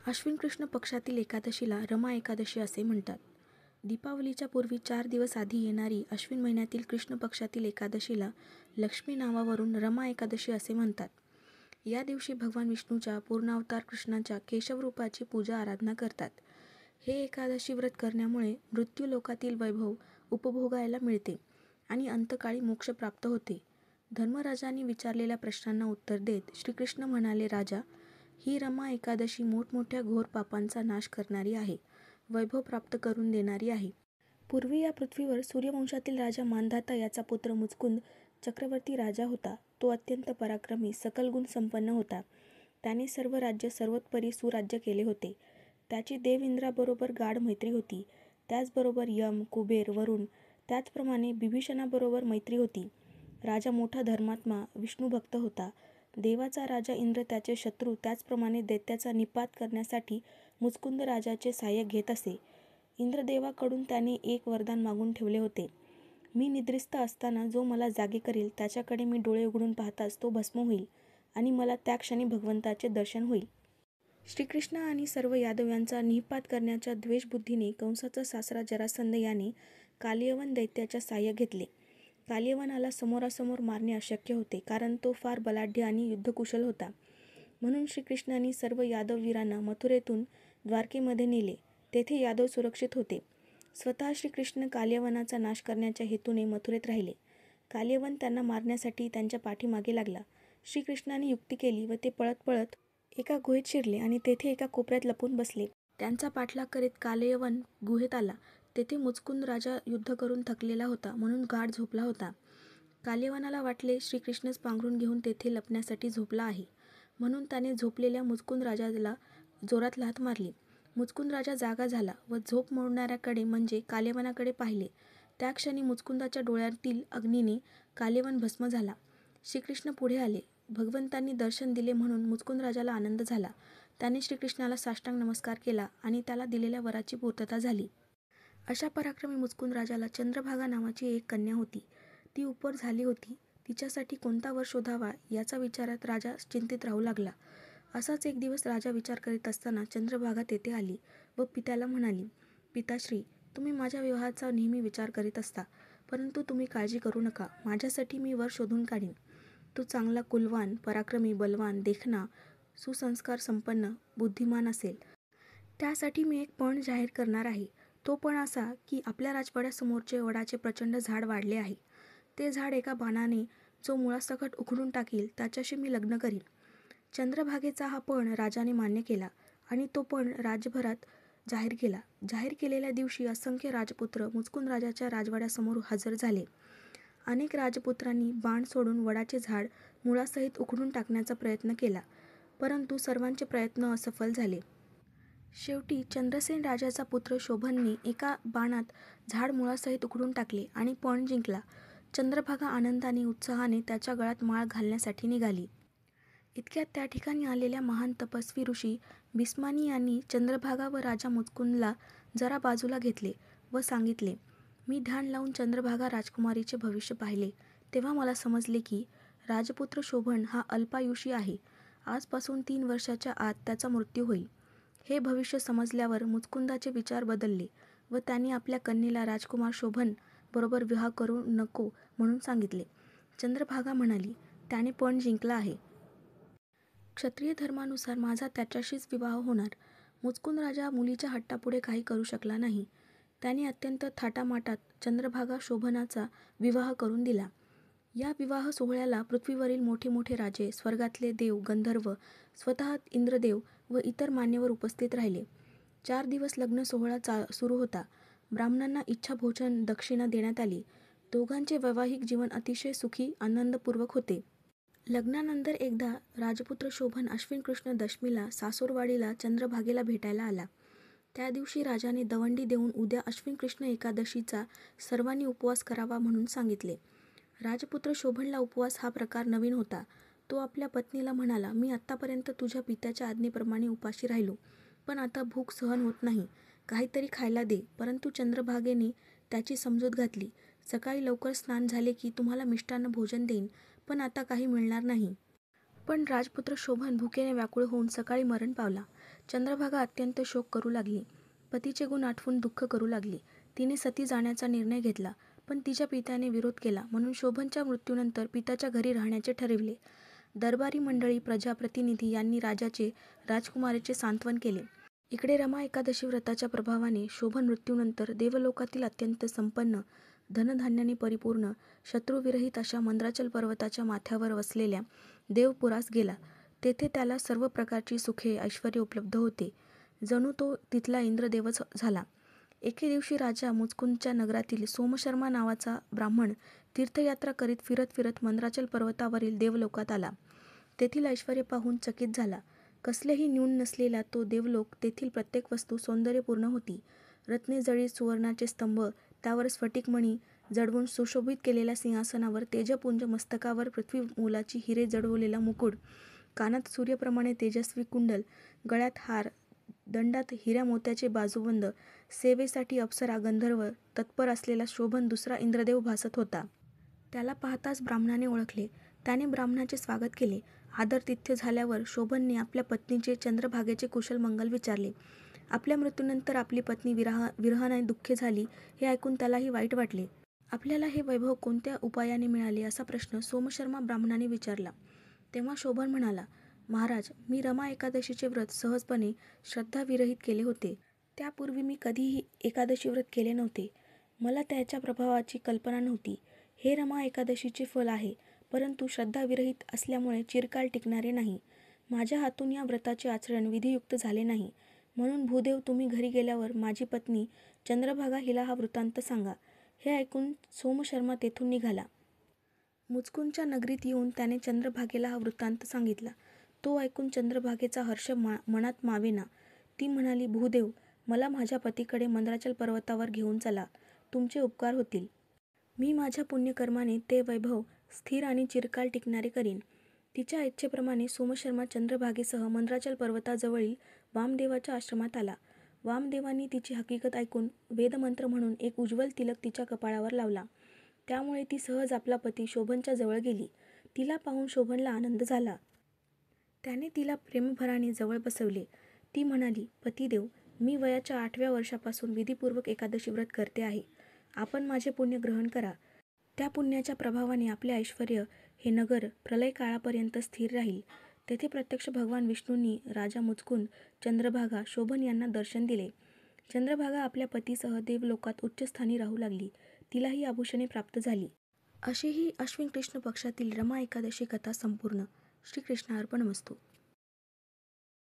अश्विन कृष्ण पक्षातील एकादशीला रमा एकादशी असे म्हणतात. दीपावलीच्या पूर्वी 4 दिवस आधी येणारी अश्विन महिन्यातील कृष्ण पक्षातील एकादशीला लक्ष्मी नावावरून रमा एकादशी असे म्हणतात. या दिवशी भगवान विष्णूच्या पूर्णावतार कृष्णाच्या केशव रूपाची पूजा आराधना करतात. हे एकादशी व्रत करण्यामुळे मृत्यू लोकातील वैभव उपभोगायला मिळते आणि अंतकाळी मोक्ष प्राप्त होते. धर्मराजांनी विचारलेल्या प्रश्नांना उत्तर देत श्रीकृष्ण म्हणाले, राजा, ही रमा एकादशी मोठमोठ्या घोर पापांचा नाश करणारी आहे, वैभव प्राप्त करून देणारी आहे. पूर्वी या पृथ्वीवर सूर्यवंशातील राजा मानधाता याचा पुत्र मुचकुंद चक्रवर्ती राजा होता. तो अत्यंत पराक्रमी, सकल गुण संपन्न होता. त्याने सर्व राज्य सर्वोत्परी सुराज्य केले होते. त्याची देव इंद्राबरोबर गाढ मैत्री होती. त्याचबरोबर यम, कुबेर, वरुण, त्याचप्रमाणे बिभीषणाबरोबर मैत्री होती. राजा मोठा धर्मात्मा, विष्णुभक्त होता. देवाचा राजा इंद्र त्याचे शत्रू, त्याचप्रमाणे दैत्याचा निपात करण्यासाठी मुचकुंद राजाचे सहाय्य घेत असे. इंद्रदेवाकडून त्याने एक वरदान मागून ठेवले होते. मी निद्रिस्त असताना जो मला जागे करेल त्याच्याकडे मी डोळे उघडून पाहताच तो भस्म होईल आणि मला त्या क्षणी भगवंताचे दर्शन होईल. श्रीकृष्ण आणि सर्व यादव यांचा निःपात करण्याच्या द्वेषबुद्धीने कंसाचा सासरा जरासंध याने कालियवन दैत्याच्या सहाय्य घेतले. कालियवनाला समोरासमोर मारणे अशक्य होते, कारण तो फार बलाढ्य आणि युद्धकुशल होता. म्हणून श्रीकृष्णांनी सर्व यादव वीरांना मथुरेतून द्वारकेमध्ये नेले. तेथे यादव सुरक्षित होते. स्वतः श्रीकृष्ण कालियवनाचा नाश करण्याच्या हेतूने मथुरेत राहिले. कालियवन त्यांना मारण्यासाठी त्यांच्या पाठीमागे लागला. श्रीकृष्णाने युक्ती केली व ते पळत पळत एका गुहेत शिरले आणि तेथे एका कोपऱ्यात लपून बसले. त्यांचा पाठलाग करीत कालियवन गुहेत आला. तेथे मुचकुंद राजा युद्ध करून थकलेला होता, म्हणून गाढ झोपला होता. कालियवनाला वाटले श्रीकृष्णच पांघरून घेऊन तेथे लपण्यासाठी झोपला आहे, म्हणून त्याने झोपलेल्या मुचकुंद राजाला जोरात लाथ मारली. मुचकुंद राजा जागा झाला व झोप मोडणाऱ्याकडे म्हणजे कालियवनाकडे पाहिले. त्या क्षणी मुचकुंदाच्या डोळ्यातील अग्नीने कालियवन भस्म झाला. श्रीकृष्ण पुढे आले. भगवंतांनी दर्शन दिले म्हणून मुचकुंद राजाला आनंद झाला. त्याने श्रीकृष्णाला साष्टांग नमस्कार केला आणि त्याला दिलेल्या वराची पूर्तता झाली. अशा पराक्रमी मुचकुंद राजाला चंद्रभागा नावाची एक कन्या होती. ती उपवर झाली होती. तिच्यासाठी कोणता वर शोधावा याचा विचारात राजा चिंतित राहू लागला. असाच एक दिवस राजा विचार करीत असताना चंद्रभागा तेथे आली व पित्याला म्हणाली, पिताश्री, तुम्ही माझ्या विवाहाचा नेहमी विचार करीत असता, परंतु तुम्ही काळजी करू नका. माझ्यासाठी मी वर शोधून काढीन. तो चांगला कुलवान, पराक्रमी, बलवान, देखणा, सुसंस्कार संपन्न, बुद्धिमान असेल. त्यासाठी मी एक पण जाहीर करणार आहे. तो पण असा की आपल्या राजवाड्यासमोरचे वडाचे प्रचंड झाड वाढले आहे. ते झाड एका बाणाने जो मुळासकट उखडून टाकील त्याच्याशी मी लग्न करीन. चंद्रभागेचा हा पण राजाने मान्य केला आणि तो पण राज्यभरात जाहीर केला. जाहीर केलेल्या दिवशी असंख्य राजपुत्र मुचकुंद राजाच्या राजवाड्यासमोर हजर झाले. अनेक राजपुत्रांनी बाण सोडून वडाचे झाड मुळासहित उखडून टाकण्याचा प्रयत्न केला, परंतु सर्वांचे प्रयत्न असफल झाले. शेवटी चंद्रसेन राजाचा पुत्र शोभनने एका बाणात झाड मुळासहित उखडून टाकले आणि पण जिंकला. चंद्रभागा आनंदाने, उत्साहाने त्याच्या गळ्यात माळ घालण्यासाठी निघाली. इतक्यात त्या ठिकाणी आलेल्या महान तपस्वी ऋषी भीष्मानी यांनी चंद्रभागा व राजा मुचकुंदला जरा बाजूला घेतले व सांगितले, मी ध्यान लावून चंद्रभागा राजकुमारीचे भविष्य पाहिले, तेव्हा मला समजले की राजपुत्र शोभन हा अल्पायुषी आहे. आजपासून 3 वर्षाच्या आत त्याचा मृत्यू होईल. हे भविष्य समजल्यावर मुचकुंदाचे विचार बदलले व त्यांनी आपल्या कन्येला राजकुमार शोभन बरोबर विवाह करू नको म्हणून सांगितले. चंद्रभागा म्हणाली, त्याने पण जिंकला आहे. क्षत्रिय धर्मानुसार माझा त्याच्याशीच विवाह होणार. मुचकुंद राजा मुलीच्या हट्टापुढे काही करू शकला नाही. त्याने अत्यंत थाटामाटात चंद्रभागा शोभनाचा विवाह करून दिला. या विवाह सोहळ्याला पृथ्वीवरील मोठे मोठे राजे, स्वर्गातले देव, गंधर्व, स्वतः इंद्रदेव व इतर मान्यवर उपस्थित राहिले. 4 दिवस लग्न सोहळा सुरू होता. ब्राह्मणांना इच्छाभोजन दक्षिणा देण्यात आली. दोघांचे वैवाहिक जीवन अतिशय सुखी, आनंदपूर्वक होते. लग्नानंतर एकदा राजपुत्र शोभन अश्विन कृष्ण दशमीला सासुरवाडीला चंद्रभागेला भेटायला आला. त्या दिवशी राजाने दवंडी देऊन उद्या अश्विन कृष्ण एकादशीचा सर्वांनी उपवास करावा म्हणून सांगितले. राजपुत्र शोभनला उपवास हा प्रकार नवीन होता. तो आपल्या पत्नीला म्हणाला, मी आत्तापर्यंत तुझ्या पित्याच्या आज्ञेप्रमाणे उपाशी राहिलो, पण आता भूक सहन होत नाही, काहीतरी खायला दे. परंतु चंद्रभागेने त्याची समजूत घातली. सकाळी लवकर स्नान झाले की तुम्हाला मिष्टान्न भोजन देईन, पण आता काही मिळणार नाही. पण राजपुत्र शोभन भुकेने व्याकुळ होऊन सकाळी मरण पावला. चंद्रभागा अत्यंत शोक करू लागली. पतीचे गुण आठवून दुःख करू लागली. तिने सती जाण्याचा निर्णय घेतला, पण तिच्या पित्याने विरोध केला, म्हणून शोभनच्या मृत्यूनंतर पित्याच्या घरी राहण्याचे ठरविले. दरबारी मंडळी, प्रजाप्रतिनिधी यांनी राजाचे, राजकुमारीचे सांत्वन केले. इकडे रमा एकादशी व्रताच्या प्रभावाने शोभन मृत्यूनंतर देवलोकातील अत्यंत संपन्न, धनधान्याने परिपूर्ण, शत्रुविरहित अशा मंद्राचल पर्वताच्या माथ्यावर वसलेल्या देवपुरास गेला. तेथे त्याला सर्व प्रकारची सुखे, ऐश्वर्य उपलब्ध होते. जणू तो तिथला इंद्रदेवच झाला. एके दिवशी राजा मुचकुंदच्या नगरातील सोमशर्मा नावाचा ब्राह्मण तीर्थयात्रा करीत फिरत फिरत मंद्राचल पर्वतावरील देवलोकात आला. तेथील ऐश्वर्य पाहून चकित झाला. कसलेही न्यून नसलेला तो देवलोक, तेथील प्रत्येक वस्तू सौंदर्यपूर्ण होती. रत्ने जडित सुवर्णाचे स्तंभ, त्यावर स्फटिकमणी जडवून सुशोभित केलेल्या सिंहासनावर तेजपुंज, मस्तकावर पृथ्वीमोलाची हिरे जडवलेला मुकुट, कानात सूर्यप्रमाणे तेजस्वी कुंडल, गळ्यात हार, दंडात हिऱ्या मोत्याचे बाजूबंद, सेवेसाठी अप्सरा गंधर्व तत्पर असलेला शोभन दुसरा इंद्रदेव भासत होता. त्याला पाहताच ब्राह्मणाने ओळखले. त्याने ब्राह्मणाचे स्वागत केले. आदरातिथ्य झाल्यावर शोभनने आपल्या पत्नीचे, चंद्रभागेचे कुशल मंगल विचारले. आपल्या मृत्यूनंतर आपली पत्नी विरहाने दुःखी झाली हे ऐकून त्यालाही वाईट वाटले. आपल्याला हे वैभव कोणत्या उपायाने मिळाले असा प्रश्न सोमशर्मा ब्राह्मणाने विचारला. तेव्हा शोभन म्हणाला, महाराज, मी रमा एकादशीचे व्रत सहजपणे श्रद्धाविरहित केले होते. त्यापूर्वी मी कधीही एकादशी व्रत केले नव्हते. मला त्याच्या प्रभावाची कल्पना नव्हती. हे रमा एकादशीचे फल आहे, परंतु श्रद्धाविरहित असल्यामुळे चिरकाल टिकणारे नाही. माझ्या हातून या व्रताचे आचरण विधियुक्त झाले नाही. म्हणून भूदेव, तुम्ही घरी गेल्यावर माझी पत्नी चंद्रभागा हिला हा वृत्तांत सांगा. हे ऐकून सोमशर्मा तेथून निघाला. मुचकुंदच्या नगरीत येऊन त्याने चंद्रभागेला हा वृत्तांत सांगितला. तो ऐकून चंद्रभागेचा हर्ष मनात मावेना. ती म्हणाली, भूदेव, मला माझ्या पतीकडे मंद्राचल पर्वतावर घेऊन चला. तुमचे उपकार होतील. मी माझ्या पुण्यकर्माने ते वैभव स्थिर आणि चिरकाल टिकणारे करीन. तिच्या इच्छेप्रमाणे सोमशर्मा चंद्रभागेसह मंद्राचल पर्वताजवळील वामदेवाच्या आश्रमात आला. वामदेवांनी तिची हकीकत ऐकून वेदमंत्र म्हणून एक उज्ज्वल तिलक तिच्या कपाळावर लावला. त्यामुळे ती सहज आपला पती शोभनच्या जवळ गेली. तिला पाहून शोभनला आनंद झाला. त्याने तिला प्रेमभराने जवळ बसवले. ती म्हणाली, पतिदेव, मी वयाच्या 8व्या वर्षापासून विधिपूर्वक एकादशी व्रत करते आहे. आपण माझे पुण्य ग्रहण करा. त्या पुण्याच्या प्रभावाने आपले ऐश्वर्य, हे नगर प्रलयकाळापर्यंत स्थिर राहील. तेथे प्रत्यक्ष भगवान विष्णूंनी राजा मुचकुंद, चंद्रभागा, शोभन यांना दर्शन दिले. चंद्रभागा आपल्या पतीसह देवलोकात उच्चस्थानी राहू लागली. तिलाही आभूषणे प्राप्त झाली. अशी ही अश्विन कृष्ण पक्षातील रमा एकादशी कथा संपूर्ण. श्रीकृष्णार्पणमस्तु.